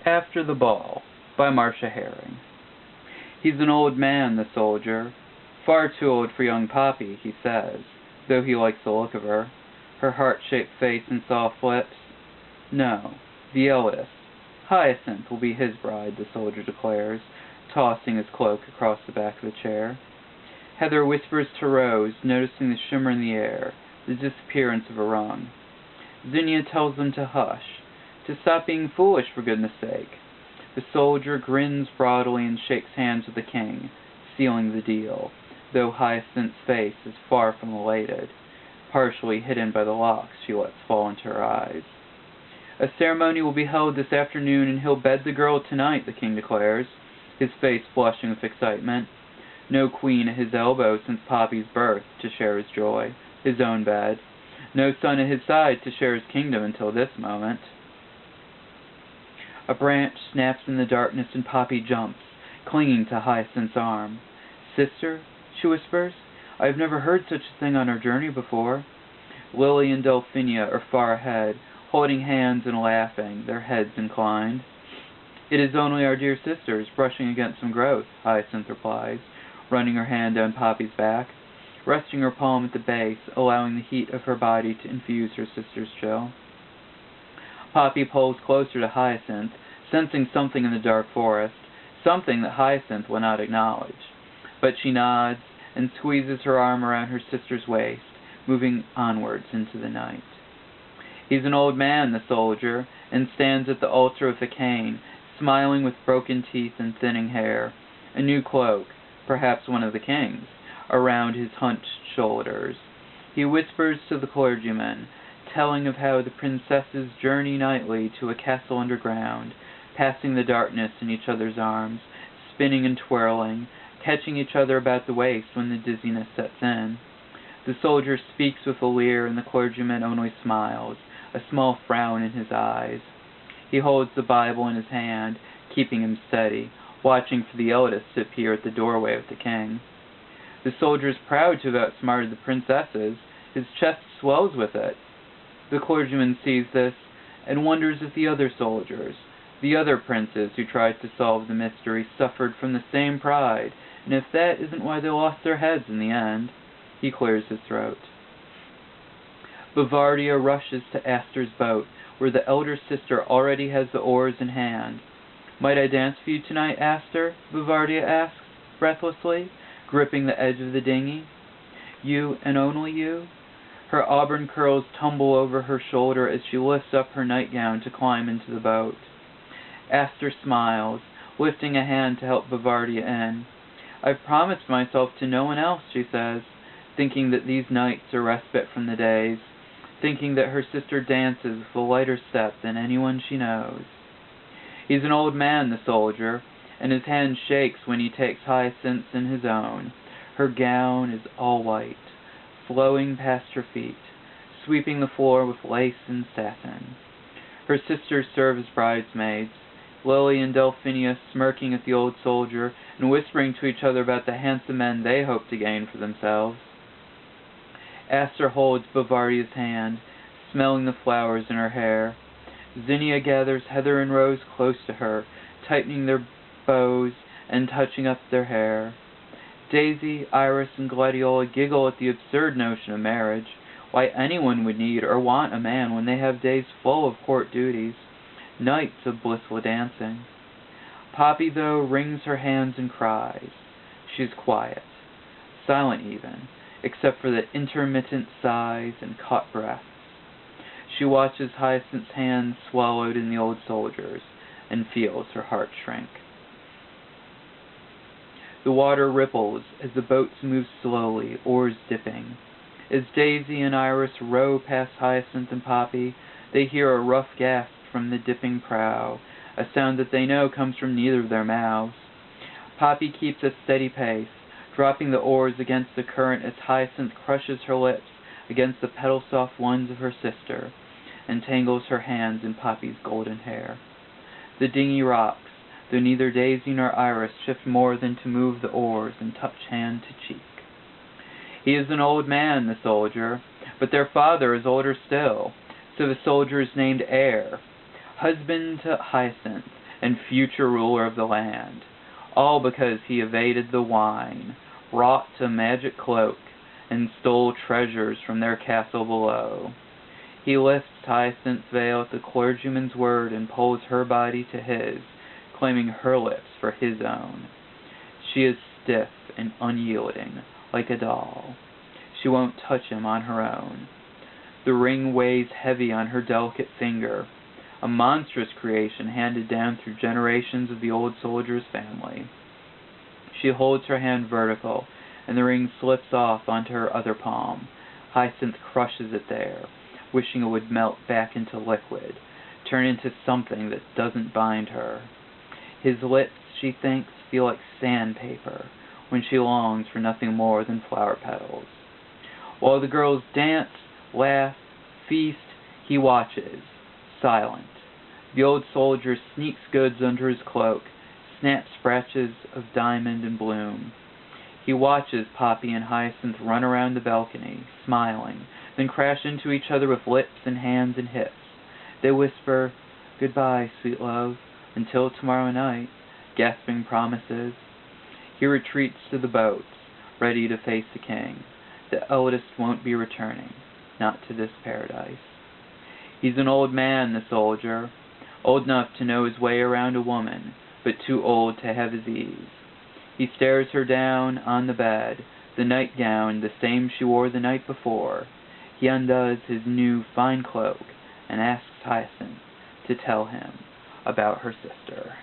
After the Ball by Marcia. He's an old man, the soldier, far too old for young Poppy, he says, though he likes the look of her, her heart-shaped face and soft lips. No, the eldest, Hyacinth, will be his bride, the soldier declares, tossing his cloak across the back of the chair. Heather whispers to Rose, noticing the shimmer in the air, the disappearance of a rung. Zinnia tells them to hush, to stop being foolish, for goodness sake. The soldier grins broadly and shakes hands with the king, sealing the deal, though Hyacinth's face is far from elated, partially hidden by the locks she lets fall into her eyes. A ceremony will be held this afternoon, and he'll bed the girl tonight, the king declares, his face flushing with excitement. No queen at his elbow since Poppy's birth to share his joy, his own bed. No son at his side to share his kingdom until this moment. A branch snaps in the darkness and Poppy jumps, clinging to Hyacinth's arm. "Sister," she whispers, "I have never heard such a thing on our journey before." Lily and Delphinia are far ahead, holding hands and laughing, their heads inclined. "It is only our dear sisters, brushing against some growth," Hyacinth replies, running her hand down Poppy's back, resting her palm at the base, allowing the heat of her body to infuse her sister's chill. Poppy pulls closer to Hyacinth, sensing something in the dark forest, something that Hyacinth will not acknowledge. But she nods and squeezes her arm around her sister's waist, moving onwards into the night. He's an old man, the soldier, and stands at the altar with a cane, smiling with broken teeth and thinning hair, a new cloak, perhaps one of the king's, around his hunched shoulders. He whispers to the clergyman, telling of how the princesses journey nightly to a castle underground, passing the darkness in each other's arms, spinning and twirling, catching each other about the waist when the dizziness sets in. The soldier speaks with a leer, and the clergyman only smiles, a small frown in his eyes. He holds the Bible in his hand, keeping him steady, watching for the eldest to appear at the doorway of the king. The soldier is proud to have outsmarted the princesses. His chest swells with it. The clergyman sees this, and wonders if the other soldiers, the other princes who tried to solve the mystery, suffered from the same pride, and if that isn't why they lost their heads in the end. He clears his throat. Bavardia rushes to Aster's boat, where the elder sister already has the oars in hand. "Might I dance for you tonight, Aster?" Bavardia asks, breathlessly, gripping the edge of the dinghy. "You and only you?" Her auburn curls tumble over her shoulder as she lifts up her nightgown to climb into the boat. Aster smiles, lifting a hand to help Bavardia in. "I've promised myself to no one else," she says, thinking that these nights are respite from the days, thinking that her sister dances with a lighter step than anyone she knows. He's an old man, the soldier, and his hand shakes when he takes Hyacinth's in his own. Her gown is all white, flowing past her feet, sweeping the floor with lace and satin. Her sisters serve as bridesmaids, Lily and Delphinia smirking at the old soldier and whispering to each other about the handsome men they hope to gain for themselves. Aster holds Bavardia's hand, smelling the flowers in her hair. Zinnia gathers Heather and Rose close to her, tightening their bows and touching up their hair. Daisy, Iris, and Gladiola giggle at the absurd notion of marriage, why anyone would need or want a man when they have days full of court duties, nights of blissful dancing. Poppy, though, wrings her hands and cries. She's quiet, silent even, except for the intermittent sighs and caught breaths. She watches Hyacinth's hand swallowed in the old soldier's, and feels her heart shrink. The water ripples as the boats move slowly, oars dipping. As Daisy and Iris row past Hyacinth and Poppy, they hear a rough gasp from the dipping prow, a sound that they know comes from neither of their mouths. Poppy keeps a steady pace, dropping the oars against the current as Hyacinth crushes her lips against the petal-soft ones of her sister, and tangles her hands in Poppy's golden hair. The dinghy rocks, though neither Daisy nor Iris shift more than to move the oars and touch hand to cheek. He is an old man, the soldier, but their father is older still, so the soldier is named Heir, husband to Hyacinth, and future ruler of the land, all because he evaded the wine, wrought a magic cloak, and stole treasures from their castle below. He lifts Hyacinth's veil at the clergyman's word and pulls her body to his, claiming her lips for his own. She is stiff and unyielding, like a doll. She won't touch him on her own. The ring weighs heavy on her delicate finger, a monstrous creation handed down through generations of the old soldier's family. She holds her hand vertical, and the ring slips off onto her other palm. Hyacinth crushes it there, wishing it would melt back into liquid, turn into something that doesn't bind her. His lips, she thinks, feel like sandpaper, when she longs for nothing more than flower petals. While the girls dance, laugh, feast, he watches, silent. The old soldier sneaks goods under his cloak, snaps scratches of diamond and bloom. He watches Poppy and Hyacinth run around the balcony, smiling, then crash into each other with lips and hands and hips. They whisper, "Goodbye, sweet love, until tomorrow night," gasping promises. He retreats to the boats, ready to face the king. The eldest won't be returning, not to this paradise. He's an old man, the soldier, old enough to know his way around a woman, but too old to have his ease. He stares her down on the bed, the nightgown the same she wore the night before. He undoes his new fine cloak and asks Hyacinth to tell him about her sister.